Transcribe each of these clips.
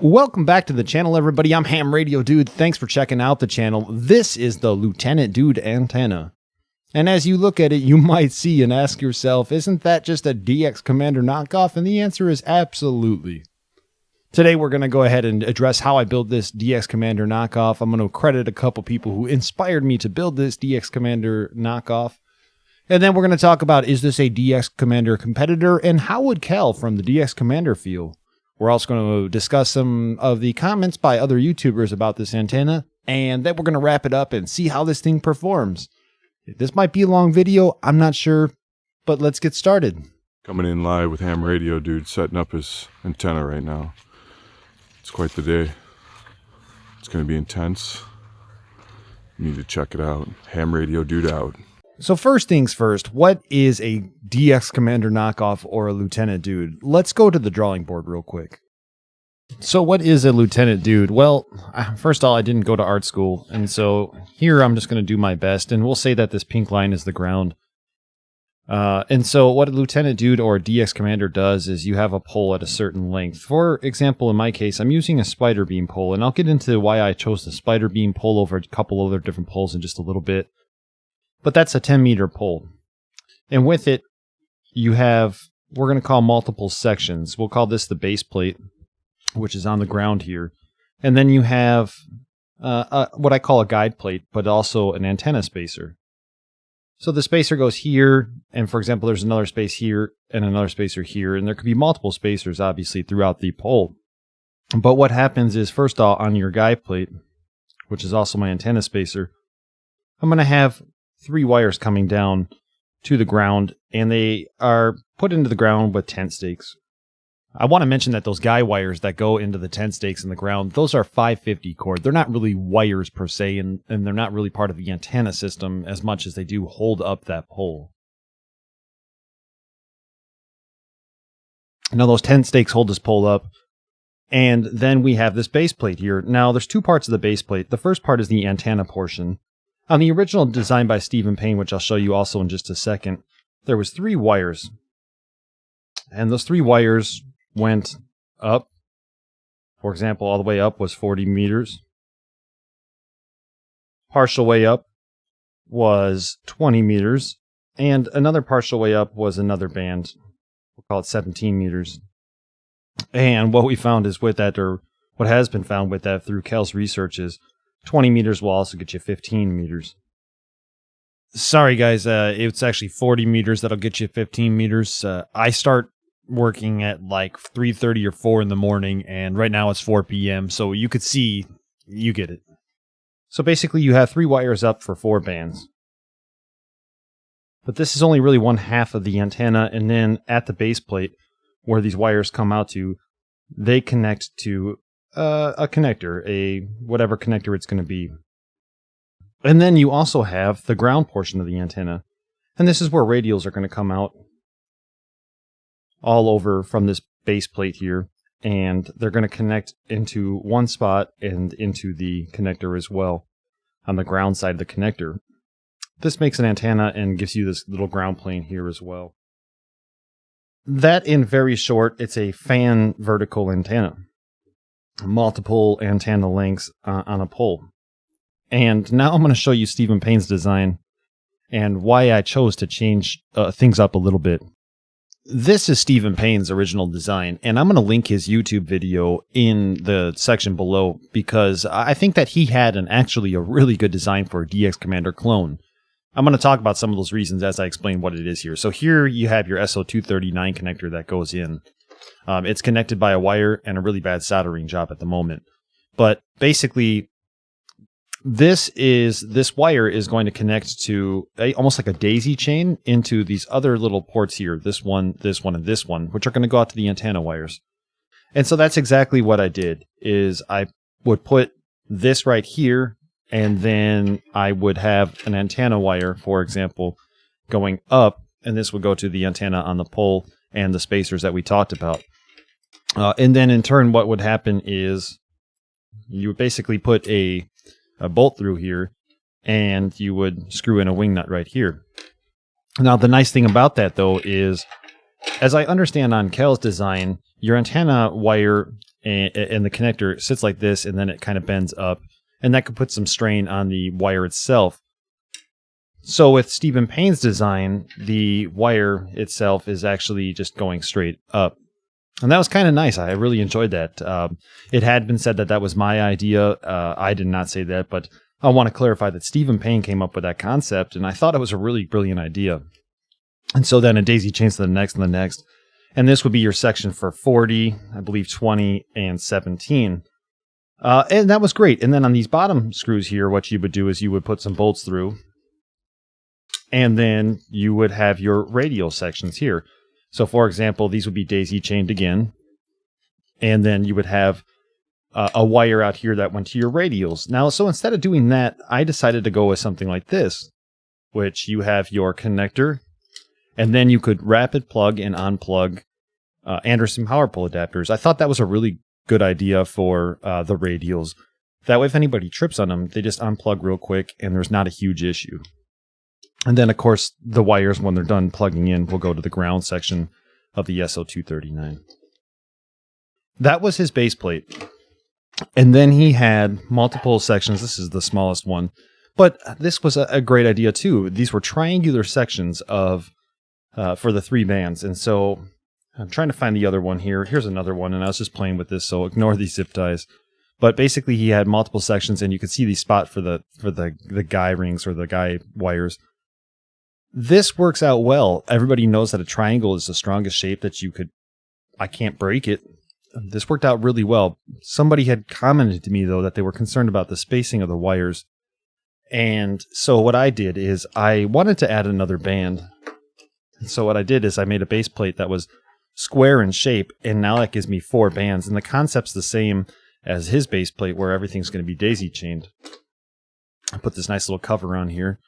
Welcome back to the channel, everybody. I'm HamRadioDude. Thanks for checking out the channel. This is the Lieutenant Dude antenna. And as you look at it, you might see and ask yourself, isn't that just a DX Commander knockoff? And the answer is absolutely. Today, we're going to go ahead and address how I built this DX Commander knockoff. I'm going to credit a couple people who inspired me to build this DX Commander knockoff. And then we're going to talk about, is this a DX Commander competitor? And how would Cal from the DX Commander feel? We're also going to discuss some of the comments by other YouTubers about this antenna, and then we're going to wrap it up and see how this thing performs. This might be a long video, I'm not sure, but let's get started. Coming in live with HamRadioDude, setting up his antenna right now. It's quite the day. It's going to be intense. You need to check it out. HamRadioDude out. So first things first, what is a DX Commander knockoff or a Lieutenant Dude? Let's go to the drawing board real quick. So what is a Lieutenant Dude? Well, first of all, I didn't go to art school, and so here I'm just going to do my best, and we'll say that this pink line is the ground. And so what a Lieutenant Dude or a DX Commander does is you have a pole at a certain length. For example, in my case, I'm using a spider beam pole, and I'll get into why I chose the spider beam pole over a couple other different poles in just a little bit. But that's a 10-meter pole. And with it, you have, we're going to call multiple sections. We'll call this the base plate, which is on the ground here. And then you have what I call a guide plate, but also an antenna spacer. So the spacer goes here, and for example, there's another space here and another spacer here. And there could be multiple spacers, obviously, throughout the pole. But what happens is, first off, on your guide plate, which is also my antenna spacer, I'm going to have 3 wires coming down to the ground, and they are put into the ground with tent stakes. I want to mention that those guy wires that go into the tent stakes in the ground, those are 550 cord. They're not really wires per se, and they're not really part of the antenna system as much as they do hold up that pole. Now those tent stakes hold this pole up, and then we have this base plate here. Now there's 2 parts of the base plate. The first part is the antenna portion. On the original design by Stephen Payne, which I'll show you also in just a second, there was 3 wires. And those 3 wires went up. For example, all the way up was 40 meters. Partial way up was 20 meters. And another partial way up was another band. We'll call it 17 meters. And what we found is with that, or what has been found with that through Cal's research, is 20 meters will also get you 15 meters. Sorry, guys. It's actually 40 meters that'll get you 15 meters. I start working at like 3:30 or 4 in the morning, and right now it's 4 p.m., so you could see, you get it. So basically, you have 3 wires up for 4 bands. But this is only really 1/2 of the antenna, and then at the base plate, where these wires come out to, they connect to a connector, a whatever connector it's going to be. And then you also have the ground portion of the antenna. And this is where radials are going to come out all over from this base plate here. And they're going to connect into one spot and into the connector as well on the ground side of the connector. This makes an antenna and gives you this little ground plane here as well. That, in very short, it's a fan vertical antenna. Multiple antenna lengths on a pole. And now I'm going to show you Stephen Payne's design and why I chose to change things up a little bit. This is Stephen Payne's original design, and I'm going to link his YouTube video in the section below because I think that he had actually a really good design for a DX Commander clone. I'm going to talk about some of those reasons as I explain what it is here. So here you have your SO239 connector that goes in. It's connected by a wire and a really bad soldering job at the moment. But basically, this wire is going to connect to almost like a daisy chain into these other little ports here. This one, and this one, which are going to go out to the antenna wires. And so that's exactly what I did, is I would put this right here, and then I would have an antenna wire, for example, going up, and this would go to the antenna on the pole and the spacers that we talked about. And then in turn, what would happen is you would basically put a bolt through here, and you would screw in a wing nut right here. Now, the nice thing about that, though, is, as I understand on Kel's design, your antenna wire and the connector sits like this, and then it kind of bends up, and that could put some strain on the wire itself. So with Stephen Payne's design, the wire itself is actually just going straight up. And that was kind of nice. I really enjoyed that. It had been said that that was my idea. I did not say that, but I want to clarify that Stephen Payne came up with that concept, and I thought it was a really brilliant idea. And so then a daisy chains to the next and the next. And this would be your section for 40, I believe 20, and 17. And that was great. And then on these bottom screws here, what you would do is you would put some bolts through, and then you would have your radial sections here. So, for example, these would be daisy chained again, and then you would have a wire out here that went to your radials. Now, so instead of doing that, I decided to go with something like this, which you have your connector, and then you could rapid plug and unplug Andersen PowerPole adapters. I thought that was a really good idea for the radials. That way, if anybody trips on them, they just unplug real quick, and there's not a huge issue. And then, of course, the wires, when they're done plugging in, will go to the ground section of the SO239. That was his base plate. And then he had multiple sections. This is the smallest one. But this was a great idea, too. These were triangular sections of for the 3 bands. And so I'm trying to find the other one here. Here's another one, and I was just playing with this, so ignore these zip ties. But basically, he had multiple sections, and you could see the spot for the guy rings or the guy wires. This works out well. Everybody knows that a triangle is the strongest shape that you could... I can't break it. This worked out really well. Somebody had commented to me, though, that they were concerned about the spacing of the wires. And so what I did is I wanted to add another band. And so what I did is I made a base plate that was square in shape, and now that gives me 4 bands. And the concept's the same as his base plate, where everything's going to be daisy chained. I put this nice little cover on here.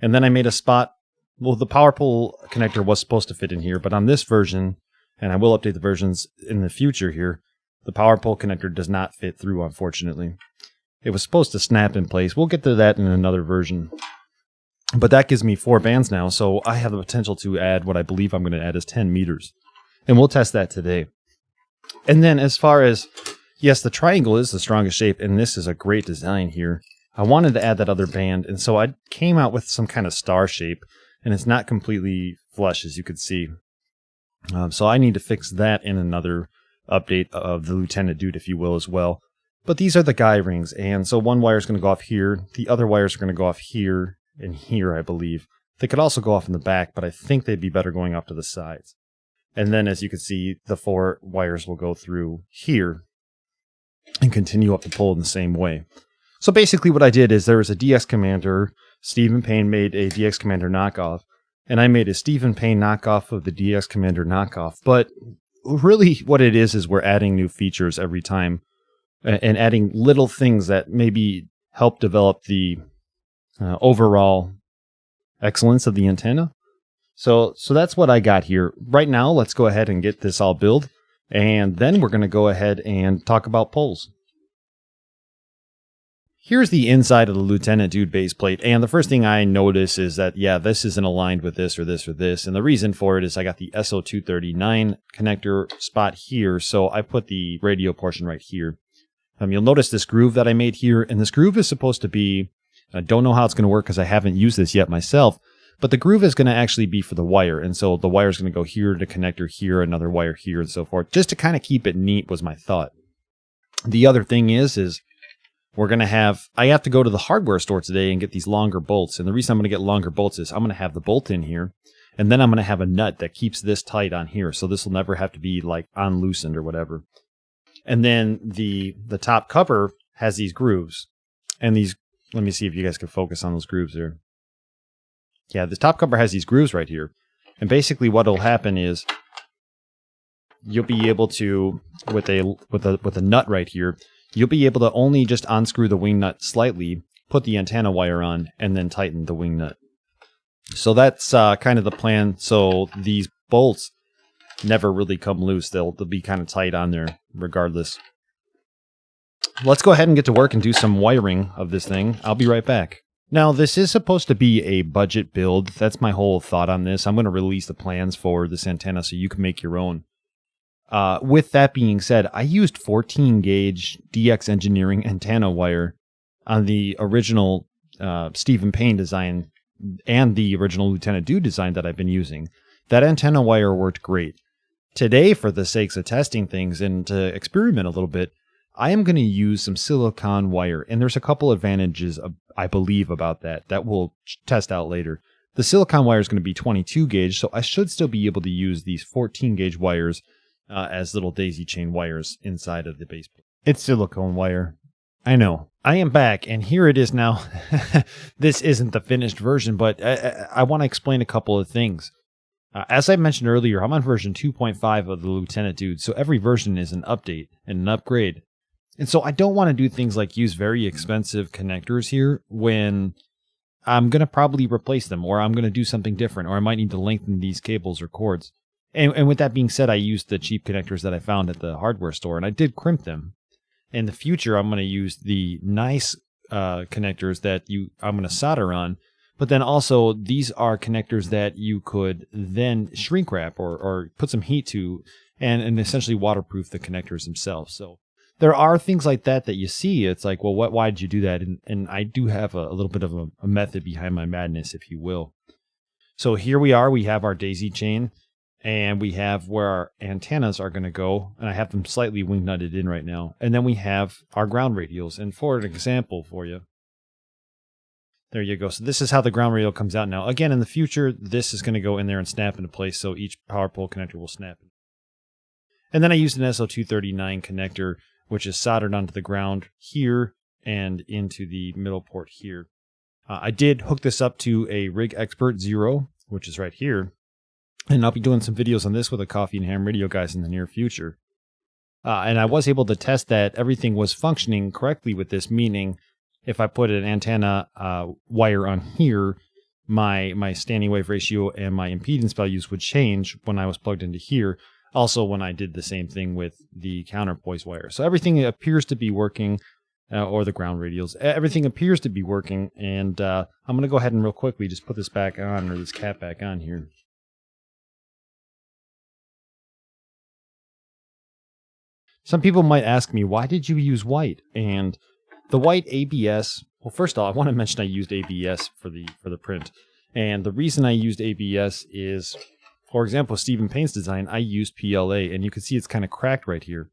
And then I made a spot. Well, the PowerPole connector was supposed to fit in here, but on this version, and I will update the versions in the future here, the PowerPole connector does not fit through, unfortunately. It was supposed to snap in place. We'll get to that in another version. But that gives me 4 bands now, so I have the potential to add what I believe I'm going to add is 10 meters. And we'll test that today. And then as far as, yes, the triangle is the strongest shape, and this is a great design here. I wanted to add that other band, and so I came out with some kind of star shape. And it's not completely flush, as you can see. So I need to fix that in another update of the Lieutenant Dude, if you will, as well. But these are the guy rings. And so one wire is going to go off here. The other wires are going to go off here and here, I believe. They could also go off in the back, but I think they'd be better going off to the sides. And then, as you can see, the 4 wires will go through here and continue up the pole in the same way. So basically what I did is there was a DX Commander. Stephen Payne made a DX Commander knockoff, and I made a Stephen Payne knockoff of the DX Commander knockoff. But really what it is we're adding new features every time and adding little things that maybe help develop the overall excellence of the antenna. So that's what I got here. Right now, let's go ahead and get this all built, and then we're going to go ahead and talk about poles. Here's the inside of the Lieutenant Dude base plate, and the first thing I notice is that, yeah, this isn't aligned with this or this or this, and the reason for it is I got the SO239 connector spot here, so I put the radio portion right here. You'll notice this groove that I made here, and this groove is supposed to be, I don't know how it's going to work because I haven't used this yet myself, but the groove is going to actually be for the wire, and so the wire is going to go here, the connector here, another wire here, and so forth, just to kind of keep it neat was my thought. The other thing is we're going to I have to go to the hardware store today and get these longer bolts. And the reason I'm going to get longer bolts is I'm going to have the bolt in here. And then I'm going to have a nut that keeps this tight on here. So this will never have to be like unloosened or whatever. And then the top cover has these grooves. And these, let me see if you guys can focus on those grooves there. Yeah, the top cover has these grooves right here. And basically what will happen is you'll be able to, with a nut right here, you'll be able to only just unscrew the wing nut slightly, put the antenna wire on, and then tighten the wing nut. So that's kind of the plan. So these bolts never really come loose. They'll be kind of tight on there regardless. Let's go ahead and get to work and do some wiring of this thing. I'll be right back. Now, this is supposed to be a budget build. That's my whole thought on this. I'm going to release the plans for this antenna so you can make your own. With that being said, I used 14 gauge DX Engineering antenna wire on the original Stephen Payne design and the original Lieutenant Dude design that I've been using. That antenna wire worked great. Today, for the sakes of testing things and to experiment a little bit, I am going to use some silicon wire, and there's a couple advantages, I believe, about that we'll test out later. The silicon wire is going to be 22 gauge, so I should still be able to use these 14 gauge wires as little daisy chain wires inside of the base plate. It's silicone wire. I know. I am back, and here it is now. This isn't the finished version, but I want to explain a couple of things. As I mentioned earlier, I'm on version 2.5 of the Lieutenant Dude, so every version is an update and an upgrade. And so I don't want to do things like use very expensive connectors here when I'm going to probably replace them, or I'm going to do something different, or I might need to lengthen these cables or cords. And with that being said, I used the cheap connectors that I found at the hardware store, and I did crimp them. In the future, I'm going to use the nice connectors that I'm going to solder on, but then also these are connectors that you could then shrink wrap or put some heat to and essentially waterproof the connectors themselves. So there are things like that you see. It's like, well, why did you do that? And I do have a little bit of a method behind my madness, if you will. So here we are. We have our daisy chain, and we have where our antennas are going to go. And I have them slightly wing nutted in right now. And then we have our ground radials. And for an example for you, there you go. So this is how the ground radial comes out now. Again, in the future, this is going to go in there and snap into place. So each PowerPole connector will snap. And then I used an SO239 connector, which is soldered onto the ground here and into the middle port here. I did hook this up to a Rig Expert 0, which is right here. And I'll be doing some videos on this with the Coffee and Ham Radio guys in the near future. And I was able to test that everything was functioning correctly with this, meaning if I put an antenna wire on here, my standing wave ratio and my impedance values would change when I was plugged into here. Also, when I did the same thing with the counterpoise wire. So everything appears to be working, or the ground radials. Everything appears to be working, and I'm going to go ahead and real quickly just put this back on, or this cap back on here. Some people might ask me, why did you use white? And the white ABS, well, first of all, I want to mention I used ABS for the print. And the reason I used ABS is, for example, Stephen Payne's design, I used PLA, and you can see it's kind of cracked right here.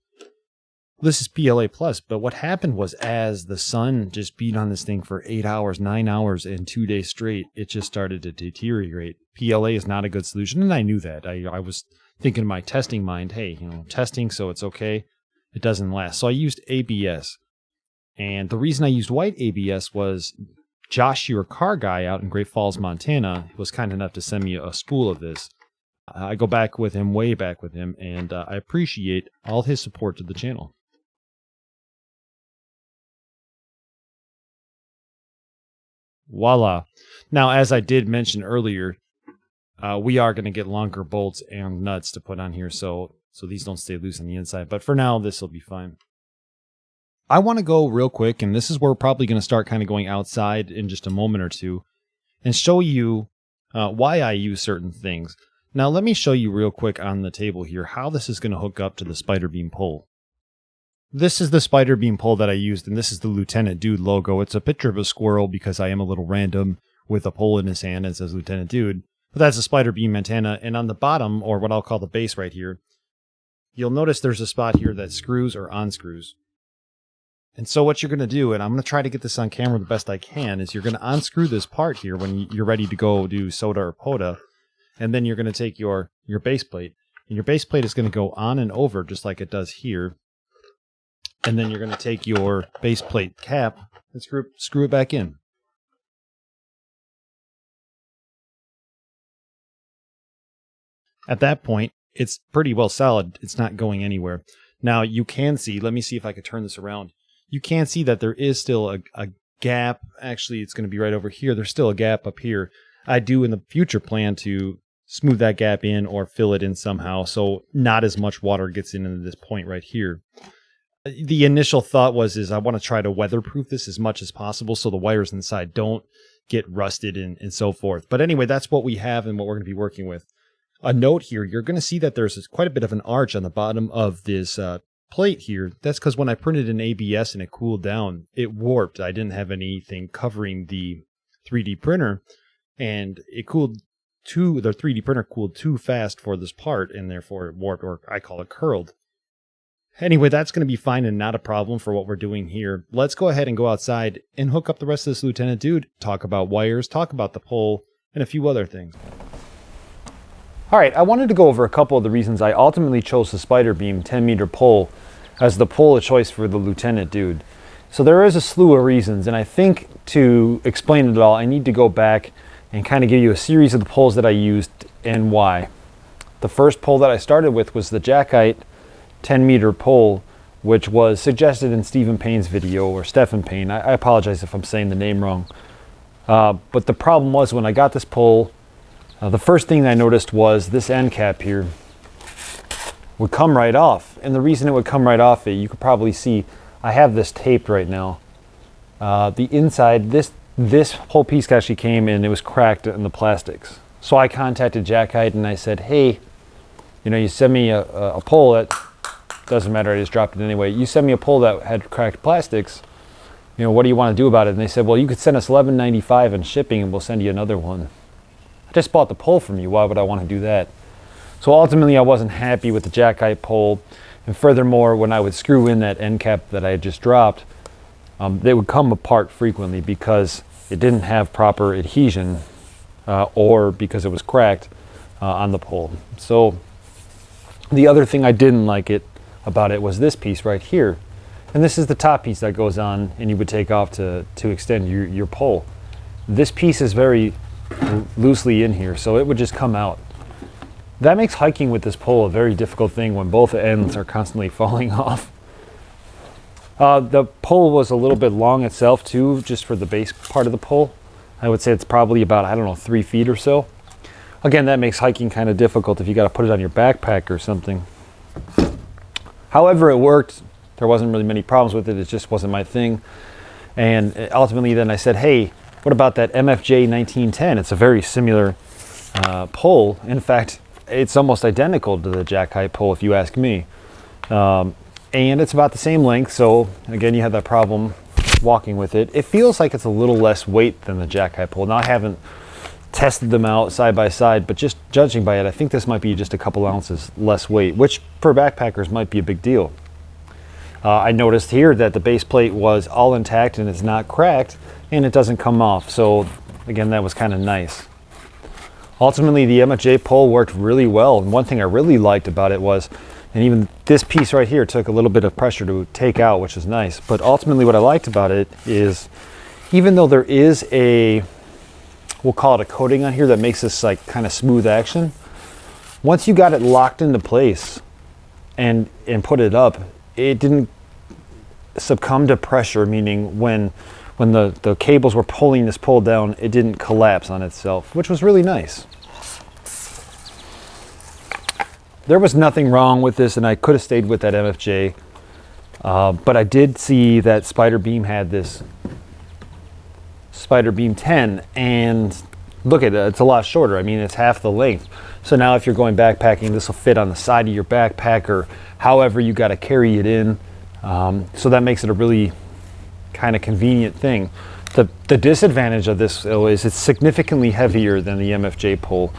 This is PLA+, but what happened was as the sun just beat on this thing for 8 hours, 9 hours, and 2 days straight, it just started to deteriorate. PLA is not a good solution, and I knew that. I was thinking in my testing mind, hey, testing, so it's okay. It doesn't last. So I used ABS. And the reason I used white ABS was Josh, your car guy out in Great Falls, Montana, was kind enough to send me a spool of this. I go back with him, way back with him, and I appreciate all his support to the channel. Voila. Now, as I did mention earlier, we are going to get longer bolts and nuts to put on here, so these don't stay loose on the inside. But for now, this will be fine. I want to go real quick, and this is where we're probably going to start kind of going outside in just a moment or two, and show you why I use certain things. Now, let me show you real quick on the table here how this is going to hook up to the spider beam pole. This is the spider beam pole that I used, and this is the Lieutenant Dude logo. It's a picture of a squirrel because I am a little random with a pole in his hand and it says Lieutenant Dude. But that's a spider beam antenna, and on the bottom, or what I'll call the base right here, you'll notice there's a spot here that screws or unscrews. And so what you're going to do, and I'm going to try to get this on camera the best I can, is you're going to unscrew this part here when you're ready to go do soda or POTA, and then you're going to take your base plate, and your base plate is going to go on and over just like it does here. And then you're going to take your base plate cap and screw it back in. At that point, it's pretty well solid. It's not going anywhere. Now you can see, let me see if I could turn this around. You can see that there is still a gap. Actually, it's going to be right over here. There's still a gap up here. I do in the future plan to smooth that gap in or fill it in somehow so not as much water gets into this point right here. The initial thought is I want to try to weatherproof this as much as possible so the wires inside don't get rusted and so forth. But anyway, that's what we have and what we're going to be working with. A note here, you're going to see that there's quite a bit of an arch on the bottom of this plate here. That's because when I printed in ABS and it cooled down, it warped. I didn't have anything covering the 3D printer, and it cooled the 3D printer cooled too fast for this part, and therefore it warped, or I call it curled. Anyway, that's going to be fine and not a problem for what we're doing here. Let's go ahead and go outside and hook up the rest of this Lieutenant Dude, talk about wires, talk about the pole, and a few other things. All right, I wanted to go over a couple of the reasons I ultimately chose the Spider Beam 10-meter pole as the pole of choice for the Lieutenant Dude. So there is a slew of reasons, and I think to explain it all, I need to go back and kind of give you a series of the poles that I used and why. The first pole that I started with was the Jackkite 10-meter pole, which was suggested in Stephen Payne's video, or Stephen Payne. I apologize if I'm saying the name wrong. But the problem was when I got this pole, the first thing I noticed was this end cap here would come right off. And the reason it would come right off, you could probably see, I have this taped right now. The inside, this whole piece actually came and it was cracked in the plastics. So I contacted Jackkite and I said, hey, you send me a pole that, doesn't matter, I just dropped it anyway. You send me a pole that had cracked plastics, what do you want to do about it? And they said, well, you could send us $11.95 in shipping and we'll send you another one. I just bought the pole from you. Why would I want to do that? So ultimately, I wasn't happy with the Jackkite pole. And furthermore, when I would screw in that end cap that I had just dropped, they would come apart frequently because it didn't have proper adhesion or because it was cracked on the pole. So the other thing I didn't like about it was this piece right here. And this is the top piece that goes on and you would take off to extend your pole. This piece is very loosely in here, so it would just come out. That makes hiking with this pole a very difficult thing when both ends are constantly falling off. The pole was a little bit long itself too, just for the base part of the pole. I would say it's probably about, 3 feet or so. Again, that makes hiking kind of difficult if you got to put it on your backpack or something. However, it worked. There wasn't really many problems with it. It just wasn't my thing. And ultimately then I said, hey, what about that MFJ 1910? It's a very similar pole. In fact, it's almost identical to the Jackkite pole if you ask me. And it's about the same length, so again, you have that problem walking with it. It feels like it's a little less weight than the Jackkite pole. Now, I haven't tested them out side by side, but just judging by it, I think this might be just a couple ounces less weight, which for backpackers might be a big deal. I noticed here that the base plate was all intact and it's not cracked, and it doesn't come off. So again, that was kind of nice. Ultimately, the MFJ pole worked really well. And one thing I really liked about it was, and even this piece right here took a little bit of pressure to take out, which is nice. But ultimately what I liked about it is, even though there is we'll call it a coating on here that makes this like kind of smooth action, once you got it locked into place and put it up, it didn't succumb to pressure, meaning when the cables were pulling this pole down, it didn't collapse on itself, which was really nice. There was nothing wrong with this, and I could have stayed with that MFJ, but I did see that Spider Beam had this Spider Beam 10, and look at it, it's a lot shorter. I mean, it's half the length. So now if you're going backpacking, this will fit on the side of your backpack or however you got to carry it in. So that makes it a really kind of convenient thing. The disadvantage of this though is it's significantly heavier than the MFJ pole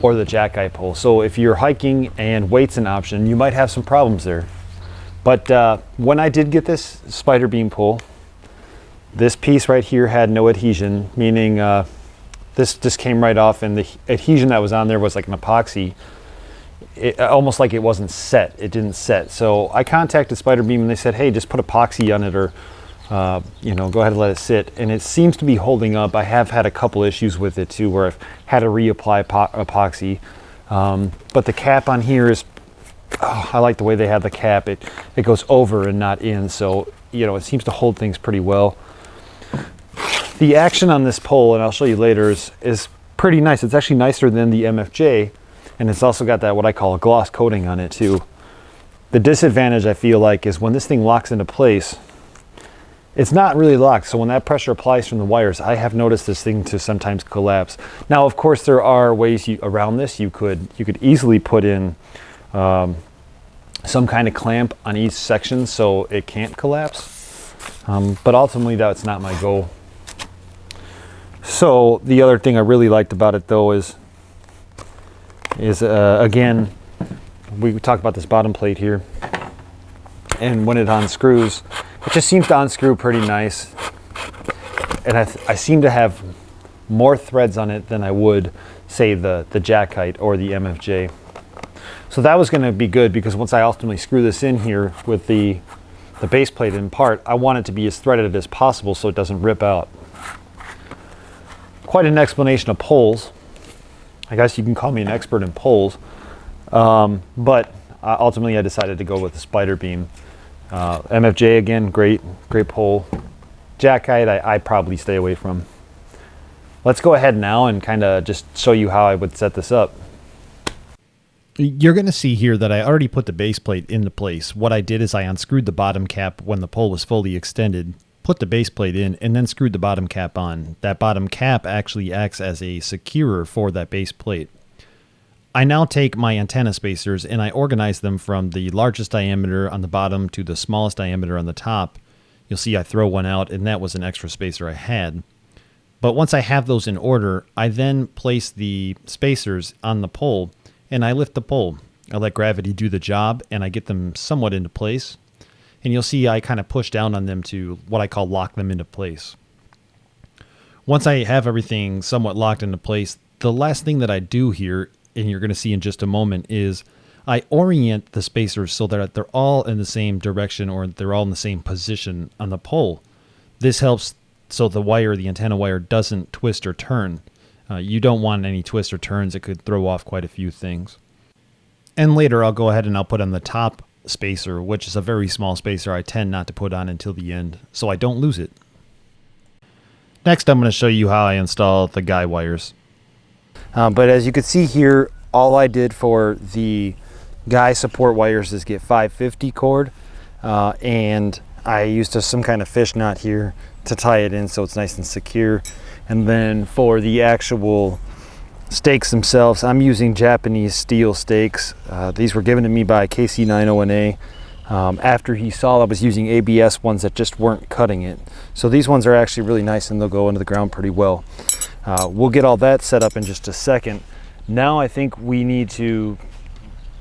or the Jackkite pole. So if you're hiking and weight's an option, you might have some problems there. But when I did get this Spider Beam pole, this piece right here had no adhesion, meaning this just came right off, and the adhesion that was on there was like an epoxy. Almost like it wasn't set. It didn't set. So I contacted Spider Beam and they said, hey, just put epoxy on it, or go ahead and let it sit. And it seems to be holding up. I have had a couple issues with it too, where I've had to reapply epoxy. But the cap on here is, I like the way they have the cap. It goes over and not in. So, it seems to hold things pretty well. The action on this pole, and I'll show you later, is pretty nice. It's actually nicer than the MFJ. And it's also got that what I call a gloss coating on it too. The disadvantage I feel like is when this thing locks into place, it's not really locked. So when that pressure applies from the wires, I have noticed this thing to sometimes collapse. Now, of course, there are ways around this. You could easily put in some kind of clamp on each section so it can't collapse. But ultimately, that's not my goal. So the other thing I really liked about it, though, is again, we talked about this bottom plate here, and when it unscrews, it just seems to unscrew pretty nice. And I seem to have more threads on it than I would, say, the Jackkite or the MFJ. So that was going to be good, because once I ultimately screw this in here with the base plate in part, I want it to be as threaded as possible so it doesn't rip out. Quite an explanation of poles. I guess you can call me an expert in poles. But ultimately I decided to go with the spider beam. MFJ, again, great pole. Jackkite, I probably stay away from. Let's go ahead now and kind of just show you how I would set this up. You're going to see here that I already put the base plate into place. What I did is I unscrewed the bottom cap when the pole was fully extended, put the base plate in, and then screwed the bottom cap on. That bottom cap actually acts as a securer for that base plate. I now take my antenna spacers and I organize them from the largest diameter on the bottom to the smallest diameter on the top. You'll see I throw one out, and that was an extra spacer I had. But once I have those in order, I then place the spacers on the pole and I lift the pole. I let gravity do the job and I get them somewhat into place. And you'll see I kind of push down on them to what I call lock them into place. Once I have everything somewhat locked into place, the last thing that I do here, and you're going to see in just a moment, is I orient the spacers so that they're all in the same direction, or they're all in the same position on the pole. This helps so the antenna wire doesn't twist or turn. You don't want any twists or turns. It could throw off quite a few things. And later I'll go ahead and I'll put on the top spacer, which is a very small spacer I tend not to put on until the end, so I don't lose it. Next, I'm going to show you how I install the guy wires. But as you can see here, all I did for the guy support wires is get 550 cord, and I used some kind of fish knot here to tie it in so it's nice and secure. And then for the actual stakes themselves, I'm using Japanese steel stakes. These were given to me by KC90NA after he saw I was using ABS ones that just weren't cutting it. So these ones are actually really nice and they'll go into the ground pretty well. We'll get all that set up in just a second. Now I think we need to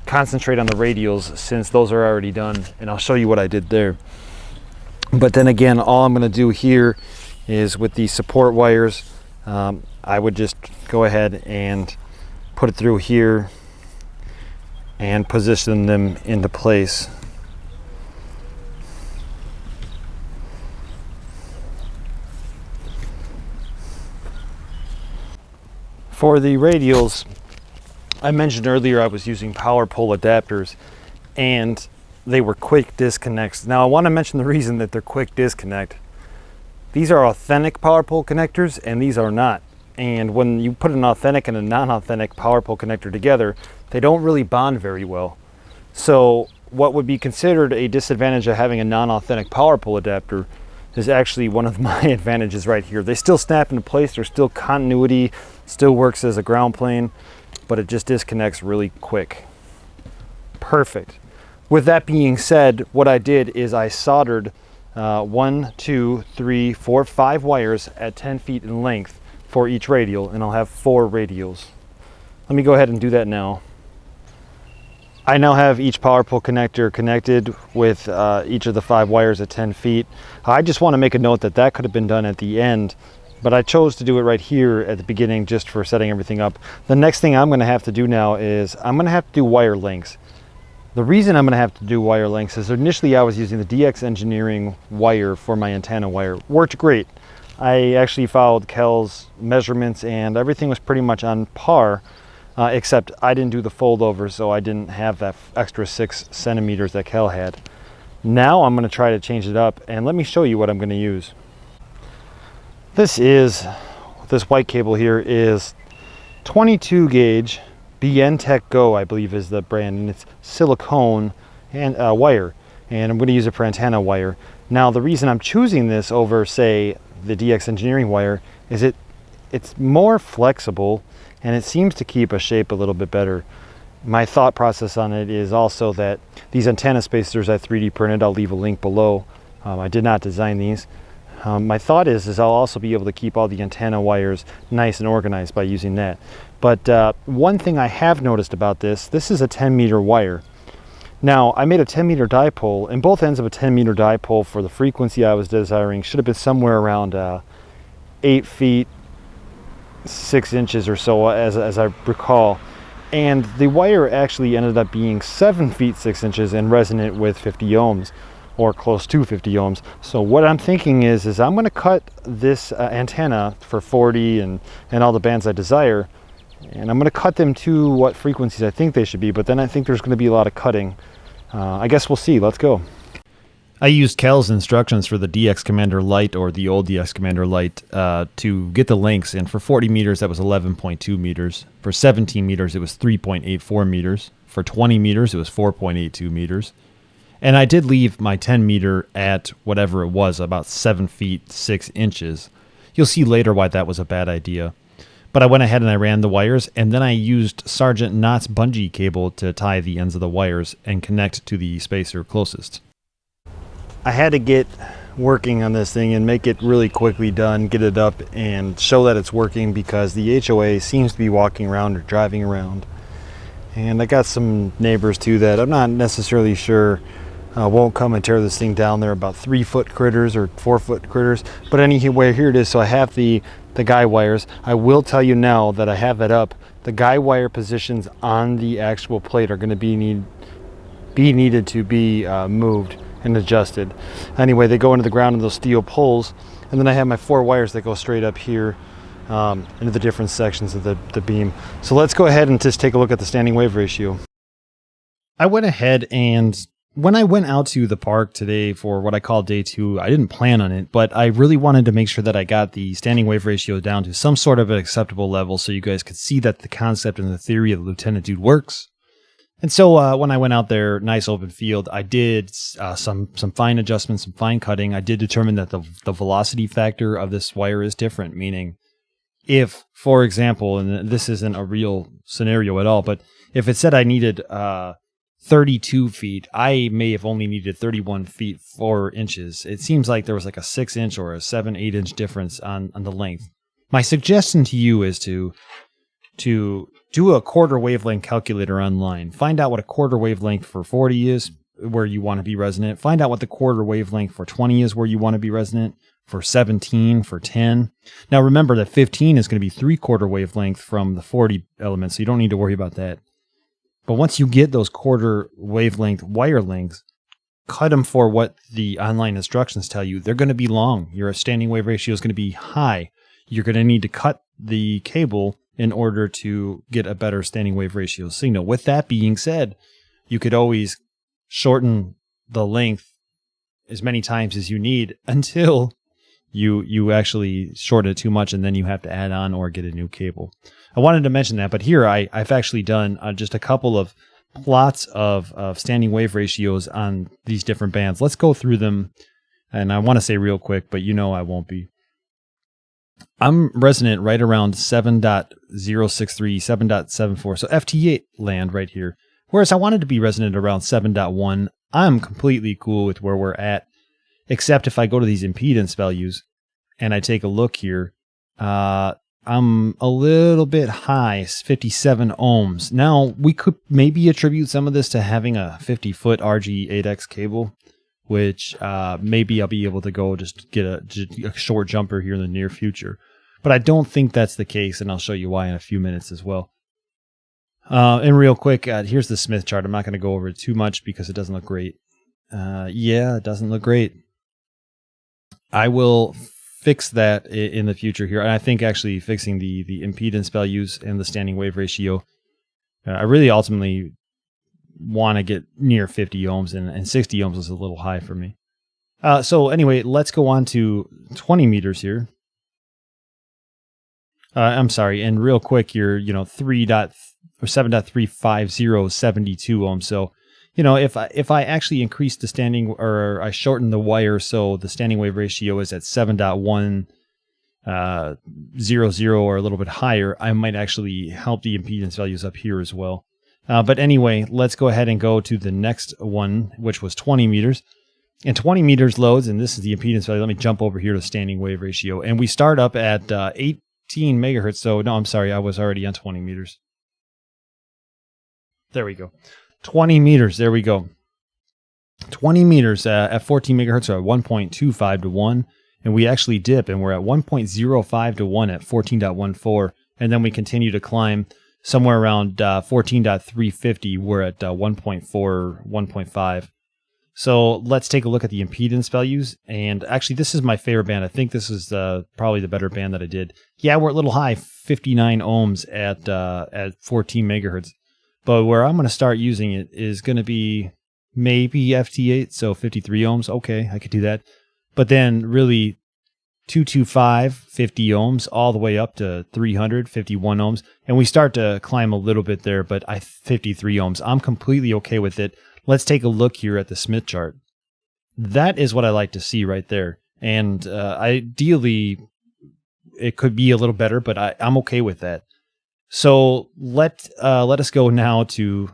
concentrate on the radials, since those are already done, and I'll show you what I did there. But then again, all I'm going to do here is with the support wires, I would just go ahead and put it through here and position them into place. For the radials, I mentioned earlier I was using PowerPole adapters, and they were quick disconnects. Now I want to mention the reason that they're quick disconnect. These are authentic PowerPole connectors and these are not. And when you put an authentic and a non-authentic PowerPole connector together, they don't really bond very well. So what would be considered a disadvantage of having a non-authentic PowerPole adapter is actually one of my advantages right here. They still snap into place, there's still continuity, still works as a ground plane, but it just disconnects really quick. Perfect. With that being said, what I did is I soldered 1, 2, 3, 4, 5 wires at 10 feet in length for each radial, and I'll have 4 radials. Let me go ahead and do that now. I now have each PowerPole connector connected with each of the 5 wires at 10 feet. I just want to make a note that that could have been done at the end, but I chose to do it right here at the beginning just for setting everything up. The next thing I'm going to have to do now is I'm going to have to do wire lengths. The reason I'm going to have to do wire lengths is initially I was using the DX Engineering wire for my antenna wire. Worked great. I actually followed Kel's measurements and everything was pretty much on par, except I didn't do the fold over, so I didn't have that extra 6 centimeters that Kel had. Now I'm going to try to change it up, and let me show you what I'm going to use. This white cable here is 22 gauge BN Tech Go, I believe is the brand, and it's silicone and wire, and I'm going to use it for antenna wire. Now, the reason I'm choosing this over, say, the DX Engineering wire is it's more flexible and it seems to keep a shape a little bit better. My thought process on it is also that these antenna spacers I 3D printed, I'll leave a link below. I did not design these. My thought is I'll also be able to keep all the antenna wires nice and organized by using that. But one thing I have noticed about this is a 10-meter wire. Now, I made a 10-meter dipole, and both ends of a 10-meter dipole for the frequency I was desiring should have been somewhere around 8 feet 6 inches or so, as I recall. And the wire actually ended up being 7 feet 6 inches and resonant with 50 ohms, or close to 50 ohms. So what I'm thinking is I'm going to cut this antenna for 40 and all the bands I desire, and I'm going to cut them to what frequencies I think they should be, but then I think there's going to be a lot of cutting. I guess we'll see. Let's go. I used Kel's instructions for the DX Commander Lite, or the old DX Commander Lite, to get the lengths, and for 40 meters that was 11.2 meters. For 17 meters it was 3.84 meters. For 20 meters it was 4.82 meters. And I did leave my 10 meter at whatever it was, about 7 feet 6 inches. You'll see later why that was a bad idea. But I went ahead and I ran the wires, and then I used Sergeant Knott's bungee cable to tie the ends of the wires and connect to the spacer closest. I had to get working on this thing and make it really quickly done, get it up and show that it's working, because the HOA seems to be walking around or driving around. And I got some neighbors too that I'm not necessarily sure won't come and tear this thing down. They're about 3-foot critters or 4-foot critters. But anyway, here it is. So I have the guy wires. I will tell you now that I have it up. The guy wire positions on the actual plate are going to be needed to be moved and adjusted. Anyway, they go into the ground in those steel poles, and then I have my 4 wires that go straight up here into the different sections of the beam. So let's go ahead and just take a look at the standing wave ratio. I went ahead, and when I went out to the park today for what I call day 2, I didn't plan on it, but I really wanted to make sure that I got the standing wave ratio down to some sort of an acceptable level so you guys could see that the concept and the theory of the Lieutenant Dude works. And so when I went out there, nice open field, I did some fine adjustments, some fine cutting. I did determine that the velocity factor of this wire is different, meaning if, for example, and this isn't a real scenario at all, but if it said I needed 32 feet, I may have only needed 31 feet 4 inches. It seems like there was like a 6 inch or a 7-8 inch difference on the length. My suggestion to you is to do a quarter wavelength calculator online. Find out what a quarter wavelength for 40 is, where you want to be resonant. Find out what the quarter wavelength for 20 is, where you want to be resonant. For 17, for 10. Now remember that 15 is going to be 3/4 wavelength from the 40 element, so you don't need to worry about that. But once you get those quarter wavelength wire lengths, cut them for what the online instructions tell you. They're going to be long. Your standing wave ratio is going to be high. You're going to need to cut the cable in order to get a better standing wave ratio signal. With that being said, you could always shorten the length as many times as you need until you actually shorten it too much, and then you have to add on or get a new cable. I wanted to mention that, but here I've actually done just a couple of plots of standing wave ratios on these different bands. Let's go through them, and I want to say real quick, but you know I won't be. I'm resonant right around 7.063, 7.74, so FT8 land right here. Whereas I wanted to be resonant around 7.1. I'm completely cool with where we're at, except if I go to these impedance values and I take a look here, I'm a little bit high, 57 ohms. Now, we could maybe attribute some of this to having a 50-foot RG8X cable, which maybe I'll be able to go just get a short jumper here in the near future. But I don't think that's the case, and I'll show you why in a few minutes as well. And real quick, here's the Smith chart. I'm not going to go over it too much because it doesn't look great. Yeah, it doesn't look great. I will fix that in the future here. And I think actually fixing the impedance values and the standing wave ratio, I really ultimately want to get near 50 ohms, and 60 ohms is a little high for me. So anyway, let's go on to 20 meters here. I'm sorry, and real quick here, 7.350, 72 ohms. So if I actually increase the standing, or I shorten the wire so the standing wave ratio is at 7.100 or a little bit higher, I might actually help the impedance values up here as well. But anyway, let's go ahead and go to the next one, which was 20 meters. And 20 meters loads, and this is the impedance value. Let me jump over here to standing wave ratio. And we start up at 18 megahertz. So, no, I'm sorry, I was already on 20 meters. There we go. 20 meters, there we go. 20 meters at 14 megahertz are at 1.25 to 1. And we actually dip, and we're at 1.05 to 1 at 14.14. And then we continue to climb somewhere around 14.350. We're at 1.4, 1.5. So let's take a look at the impedance values. And actually, this is my favorite band. I think this is probably the better band that I did. Yeah, we're a little high, 59 ohms at 14 megahertz. But where I'm going to start using it is going to be maybe FT8, so 53 ohms. Okay, I could do that. But then really 225, 50 ohms, all the way up to 300, 51 ohms. And we start to climb a little bit there, but 53 ohms. I'm completely okay with it. Let's take a look here at the Smith chart. That is what I like to see right there. And ideally, it could be a little better, but I'm okay with that. So let us go now to,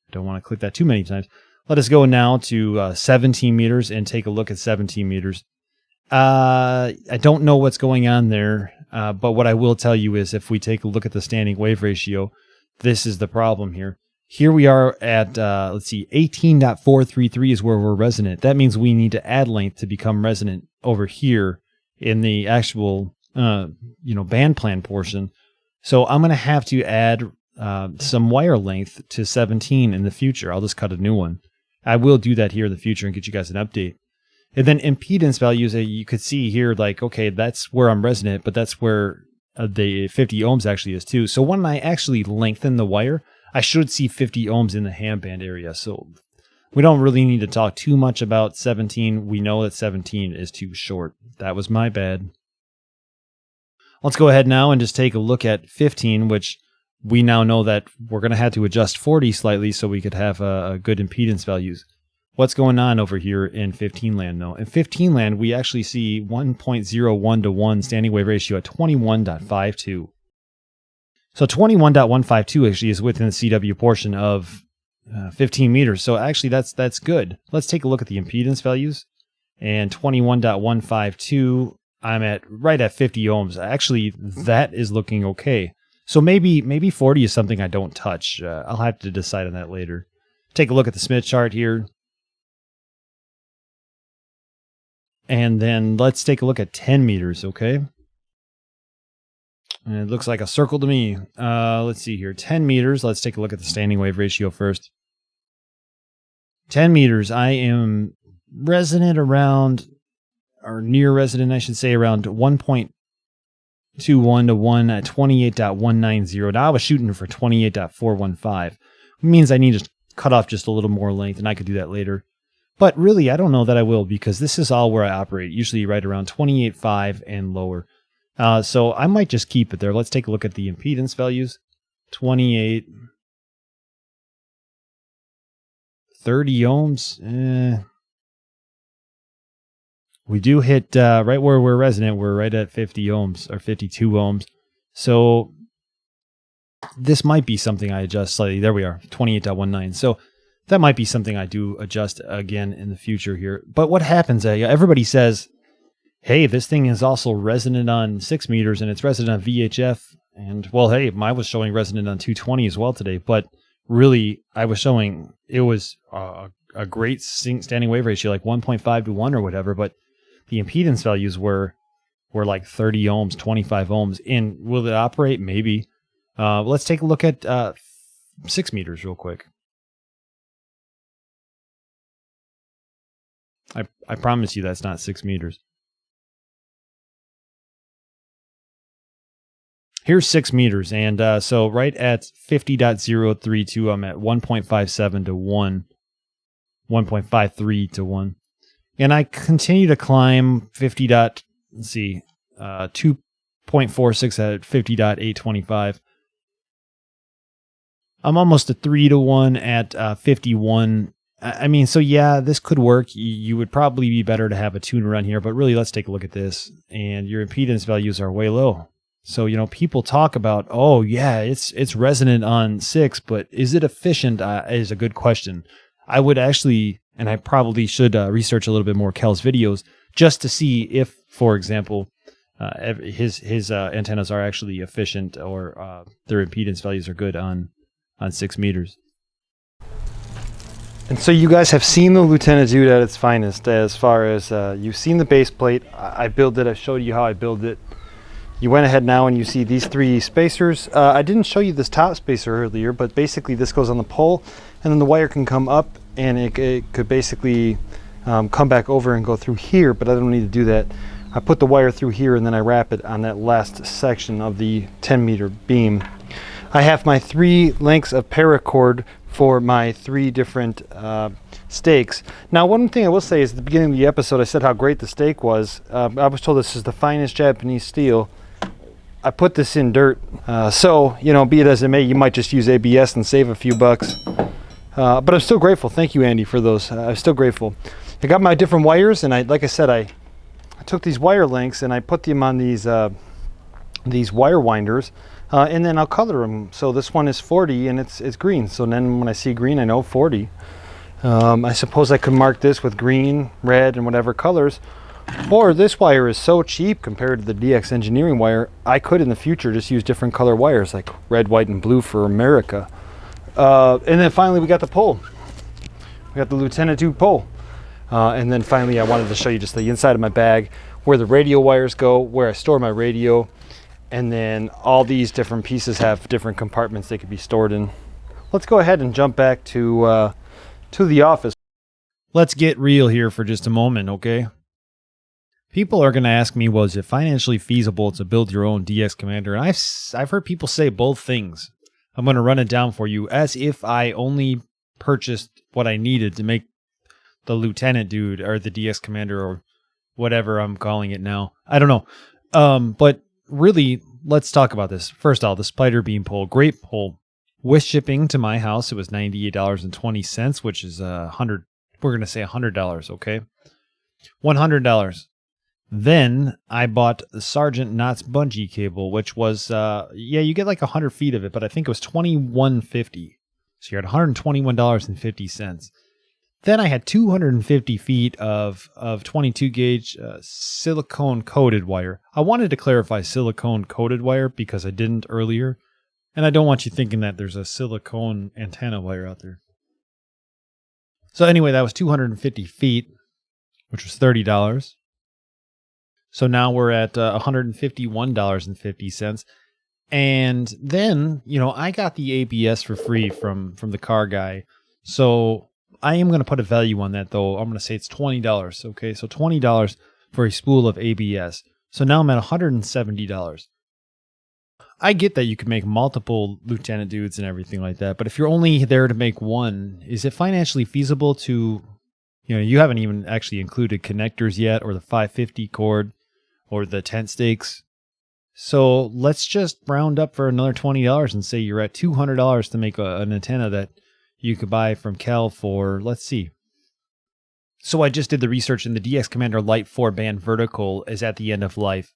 I don't want to click that too many times. Let us go now to 17 meters and take a look at 17 meters. I don't know what's going on there, but what I will tell you is if we take a look at the standing wave ratio, this is the problem here. Here we are at, 18.433 is where we're resonant. That means we need to add length to become resonant over here in the actual, band plan portion. So I'm going to have to add some wire length to 17 in the future. I'll just cut a new one. I will do that here in the future and get you guys an update. And then impedance values, you could see here, like, okay, that's where I'm resonant, but that's where the 50 ohms actually is too. So when I actually lengthen the wire, I should see 50 ohms in the ham band area. So we don't really need to talk too much about 17. We know that 17 is too short. That was my bad. Let's go ahead now and just take a look at 15, which we now know that we're going to have to adjust 40 slightly so we could have a good impedance values. What's going on over here in 15 land though? In 15 land, we actually see 1.01 to 1 standing wave ratio at 21.52. So 21.152 actually is within the CW portion of 15 meters. So actually that's good. Let's take a look at the impedance values. And 21.152, I'm right at 50 ohms. Actually, that is looking okay. So maybe 40 is something I don't touch. I'll have to decide on that later. Take a look at the Smith chart here. And then let's take a look at 10 meters, okay? And it looks like a circle to me. Let's see here. 10 meters. Let's take a look at the standing wave ratio first. 10 meters. I am resonant around, or near resonant, I should say, around 1.21 to 1 at 28.190. Now I was shooting for 28.415. It means I need to cut off just a little more length, and I could do that later. But really, I don't know that I will, because this is all where I operate, usually right around 28.5 and lower. So I might just keep it there. Let's take a look at the impedance values. 28, 30 ohms. We do hit right where we're resonant. We're right at 50 ohms or 52 ohms. So this might be something I adjust slightly. There we are, 28.19. So that might be something I do adjust again in the future here. But what happens, everybody says, hey, this thing is also resonant on 6 meters and it's resonant on VHF. And, well, hey, mine was showing resonant on 220 as well today. But really, I was showing it was a great standing wave ratio, like 1.5 to 1 or whatever. But the impedance values were like 30 ohms, 25 ohms. And will it operate? Maybe. Let's take a look at 6 meters real quick. I promise you that's not 6 meters. Here's 6 meters, and so right at 50.032, I'm at 1.57 to 1, 1.53 to 1. And I continue to climb 2.46 at 50.825. I'm almost a 3-to-1 at 51. I mean, so yeah, this could work. You would probably be better to have a tuner on here, but really, let's take a look at this. And your impedance values are way low. So, people talk about, oh yeah, it's resonant on 6, but is it efficient is a good question. I would actually, and I probably should research a little bit more Kel's videos just to see if, for example, his antennas are actually efficient or their impedance values are good on 6 meters. And so you guys have seen the Lieutenant Dude at its finest, as far as you've seen the base plate. I built it. I showed you how I built it. You went ahead now and you see these 3 spacers. I didn't show you this top spacer earlier, but basically this goes on the pole, and then the wire can come up, and it could basically come back over and go through here, but I don't need to do that. I put the wire through here, and then I wrap it on that last section of the 10-meter beam. I have my 3 lengths of paracord for my 3 different stakes. Now, one thing I will say is at the beginning of the episode, I said how great the stake was. I was told this is the finest Japanese steel. I put this in dirt. So, be it as it may, you might just use ABS and save a few bucks. But I'm still grateful. Thank you, Andy, for those. I'm still grateful. I got my different wires, and like I said, I took these wire lengths and I put them on these wire winders. And then I'll color them. So this one is 40 and it's green. So then when I see green, I know 40. I suppose I could mark this with green, red, and whatever colors. Or this wire is so cheap compared to the DX Engineering wire, I could in the future just use different color wires like red, white, and blue for America. And then finally we got the pole. We got the Lieutenant Dude pole. And then finally I wanted to show you just the inside of my bag, where the radio wires go, where I store my radio. And then all these different pieces have different compartments they could be stored in. Let's go ahead and jump back to the office. Let's get real here for just a moment, okay? People are going to ask me, well, is it financially feasible to build your own DX Commander? And I've heard people say both things. I'm going to run it down for you as if I only purchased what I needed to make the Lieutenant Dude or the DX Commander or whatever I'm calling it now. I don't know. But really, let's talk about this. First off, the spider beam pole, great pole. With shipping to my house, it was $98.20, which is we're going to say $100, okay? $100. Then I bought the Sergeant Knott's bungee cable, which was, you get like 100 feet of it, but I think it was $21.50. So you're at $121.50. Then I had 250 feet of 22 gauge silicone coated wire. I wanted to clarify silicone coated wire because I didn't earlier. And I don't want you thinking that there's a silicone antenna wire out there. So anyway, that was 250 feet, which was $30. So now we're at $151.50. And then, I got the ABS for free from the car guy. So I am going to put a value on that, though. I'm going to say it's $20. Okay, so $20 for a spool of ABS. So now I'm at $170. I get that you can make multiple Lieutenant Dudes and everything like that, but if you're only there to make one, is it financially feasible to, you haven't even actually included connectors yet, or the 550 cord, or the tent stakes. So let's just round up for another $20 and say you're at $200 to make an antenna that you could buy from Cal for, let's see. So I just did the research, and the DX Commander Lite 4-band vertical is at the end of life.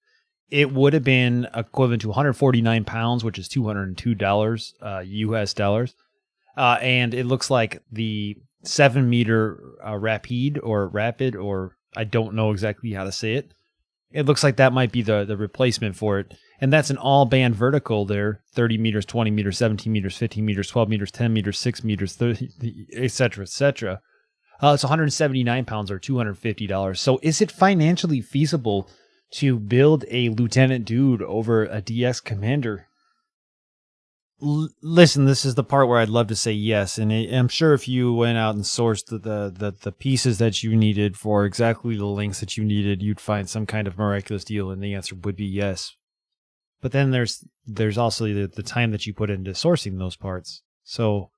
It would have been equivalent to 149 pounds, which is $202 US dollars. And it looks like the 7-meter rapid, or I don't know exactly how to say it. It looks like that might be the replacement for it. And that's an all-band vertical there, 30 meters, 20 meters, 17 meters, 15 meters, 12 meters, 10 meters, 6 meters, 30, et cetera, et cetera. It's 179 pounds or $250. So is it financially feasible to build a Lieutenant Dude over a DX Commander? Listen, this is the part where I'd love to say yes, and I'm sure if you went out and sourced the pieces that you needed for exactly the lengths that you needed, you'd find some kind of miraculous deal, and the answer would be yes. But then there's also the time that you put into sourcing those parts. So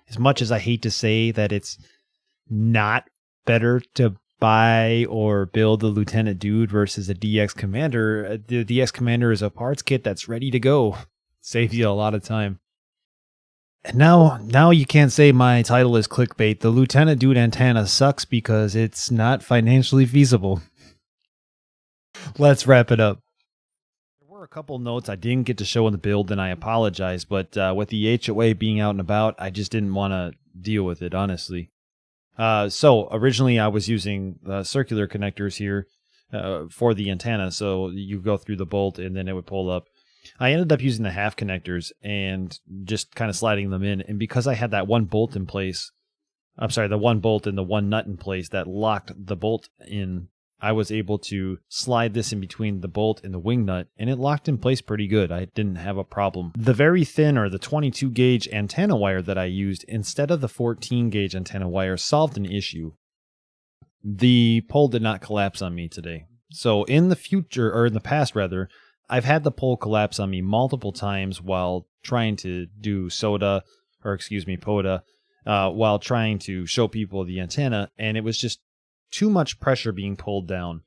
as much as I hate to say that it's not better to buy or build the Lieutenant Dude versus a DX Commander, the DX Commander is a parts kit that's ready to go. Saves you a lot of time. And now you can't say my title is clickbait. The Lieutenant Dude antenna sucks because it's not financially feasible. Let's wrap it up. There were a couple notes I didn't get to show in the build, and I apologize, but with the HOA being out and about, I just didn't want to deal with it, honestly. So originally I was using circular connectors here for the antenna, so you go through the bolt and then it would pull up. I ended up using the half connectors and just kind of sliding them in. And because I had that one bolt in place, the one bolt and the one nut in place that locked the bolt in, I was able to slide this in between the bolt and the wing nut, and it locked in place pretty good. I didn't have a problem. The very thin, or the 22 gauge antenna wire that I used instead of the 14 gauge antenna wire solved an issue. The pole did not collapse on me today. So in the future, or in the past rather, I've had the pole collapse on me multiple times while trying to do PODA, while trying to show people the antenna, and it was just too much pressure being pulled down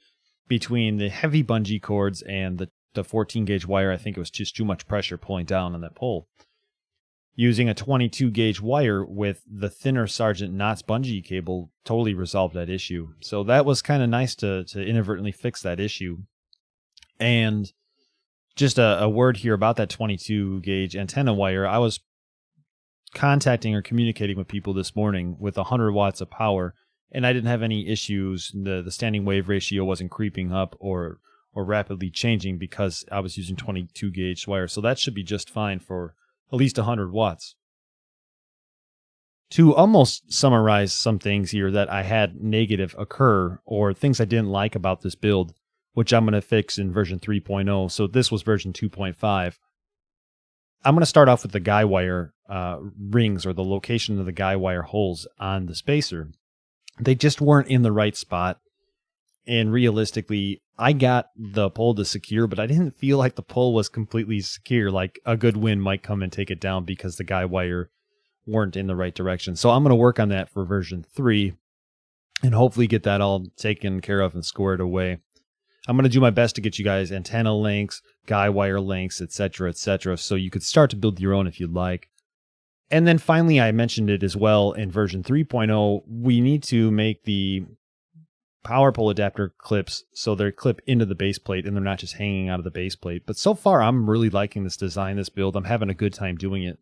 between the heavy bungee cords and the 14 gauge wire. I think it was just too much pressure pulling down on that pole. Using a 22 gauge wire with the thinner Sergeant Knotts bungee cable totally resolved that issue. So that was kind of nice to inadvertently fix that issue. And just a word here about that 22 gauge antenna wire. I was contacting or communicating with people this morning with 100 watts of power, and I didn't have any issues. The standing wave ratio wasn't creeping up or rapidly changing because I was using 22 gauge wire. So that should be just fine for at least 100 watts. To almost summarize some things here that I had negative occur, or things I didn't like about this build, which I'm going to fix in version 3.0. So this was version 2.5. I'm going to start off with the guy wire rings, or the location of the guy wire holes on the spacer. They just weren't in the right spot. And realistically, I got the pole to secure, but I didn't feel like the pole was completely secure. Like a good wind might come and take it down because the guy wire weren't in the right direction. So I'm going to work on that for version 3 and hopefully get that all taken care of and squared away. I'm going to do my best to get you guys antenna links, guy wire links, etc., so you could start to build your own if you'd like. And then finally, I mentioned it as well in version 3.0, we need to make the PowerPole adapter clips so they clip into the base plate and they're not just hanging out of the base plate. But so far, I'm really liking this design, this build. I'm having a good time doing it.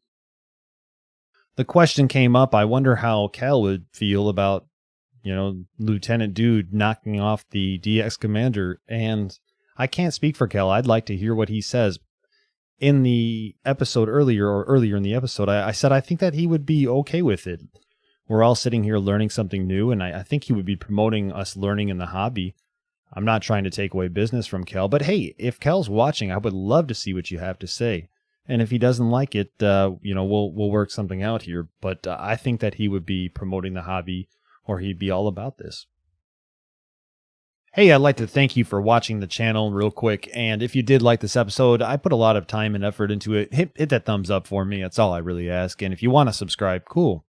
The question came up, I wonder how Cal would feel about Lieutenant Dude knocking off the DX Commander, and I can't speak for Kel. I'd like to hear what he says. In the episode earlier in the episode, I said I think that he would be okay with it. We're all sitting here learning something new, and I think he would be promoting us learning in the hobby. I'm not trying to take away business from Kel, but hey, if Kel's watching, I would love to see what you have to say. And if he doesn't like it, we'll work something out here. But I think that he would be promoting the hobby, or he'd be all about this. Hey, I'd like to thank you for watching the channel real quick. And if you did like this episode, I put a lot of time and effort into it. Hit that thumbs up for me. That's all I really ask. And if you want to subscribe, cool.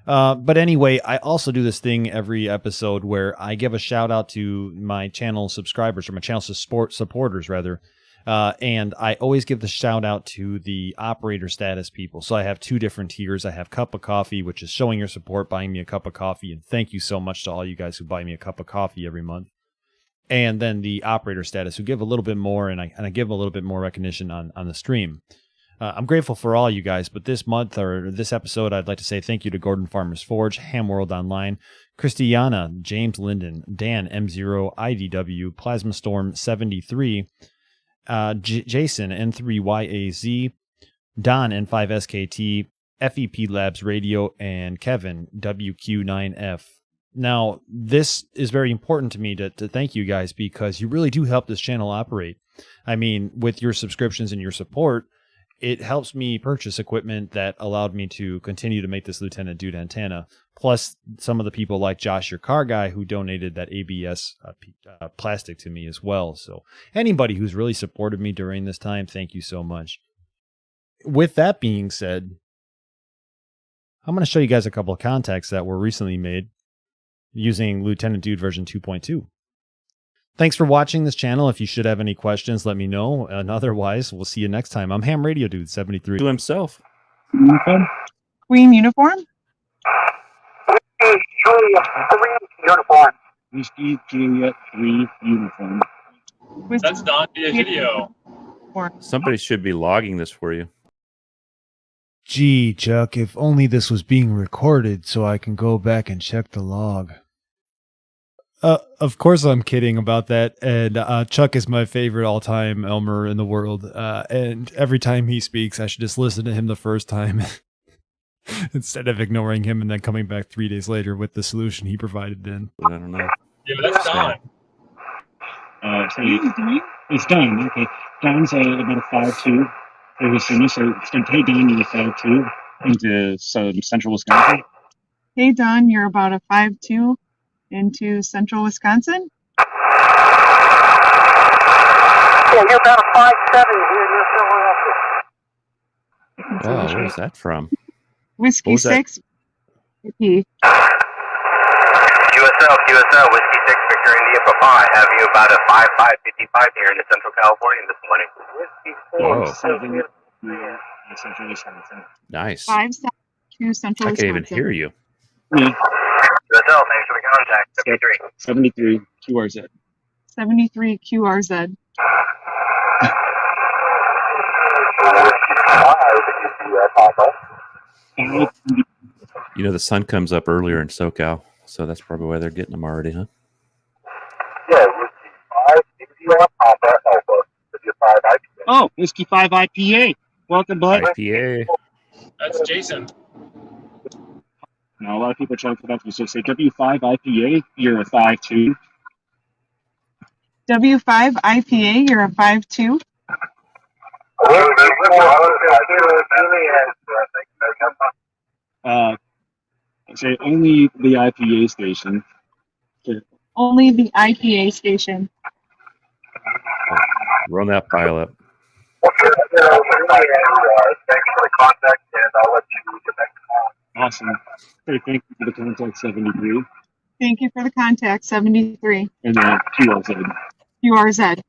But anyway, I also do this thing every episode where I give a shout out to my channel subscribers, or my channel supporters rather. And I always give the shout out to the operator status people. So I have 2 different tiers. I have Cup of Coffee, which is showing your support, buying me a cup of coffee. And thank you so much to all you guys who buy me a cup of coffee every month. And then the operator status, who give a little bit more, and I give a little bit more recognition on the stream. I'm grateful for all you guys, but this month, or this episode, I'd like to say thank you to Gordon Farmers Forge, Ham World Online, Christiana, James Linden, Dan M0, IDW, Plasma Storm 73, Jason N3YAZ, Don N5SKT, FEP Labs Radio, and Kevin WQ9F. Now, this is very important to me to thank you guys, because you really do help this channel operate. I mean, with your subscriptions and your support, it helps me purchase equipment that allowed me to continue to make this Lieutenant Dude antenna. Plus, some of the people like Josh, your car guy, who donated that ABS plastic to me as well. So anybody who's really supported me during this time, thank you so much. With that being said, I'm going to show you guys a couple of contacts that were recently made using Lieutenant Dude version 2.2. Thanks for watching this channel. If you should have any questions, let me know. And otherwise, we'll see you next time. I'm HamRadioDude 73. To himself. Okay. Queen uniform. Juliet 3 uniform. Whiskey Juliet 3 uniform. That's Don Diagidio. Somebody should be logging this for you. Gee, Chuck, if only this was being recorded so I can go back and check the log. Of course I'm kidding about that, and Chuck is my favorite all-time Elmer in the world, and every time he speaks, I should just listen to him the first time instead of ignoring him and then coming back 3 days later with the solution he provided then. I don't know. Yeah, but that's Don. It's Don. Okay. Don's about a 5'2". So it's going to take Don to 5'2" into central Wisconsin. Hey, Don, you're about a 5'2" into central Wisconsin. Yeah, you're about a 5'7" here near Silver Rapids. Wow, where's that from? Whiskey 6. Whiskey. QSL, Whiskey 6, Victor India Papa. I have you about a 5'5" here in Central California this morning. Whiskey 4 Whoa. Central Wisconsin. Nice. 5'7" to central I Wisconsin. can't even hear you. Yeah. QSL, thanks for the contact. 73. 73 QRZ. 73 QRZ. You know, the sun comes up earlier in SoCal, so that's probably why they're getting them already, huh? Yeah, Whiskey 5, India Papa Alpha. Whiskey 5 IPA. Oh, Whiskey 5 IPA. Welcome, bud. IPA. That's Jason. Now, a lot of people try to come back to say W5 IPA, you're a 5'2". W5 IPA, you're a 5'2". Say only the IPA station. Only the IPA station. Run that pile up. Thanks for the contact, and I'll let you get back to Awesome. Hey, thank you for the contact 73. Thank you for the contact 73. And then QRZ. QRZ.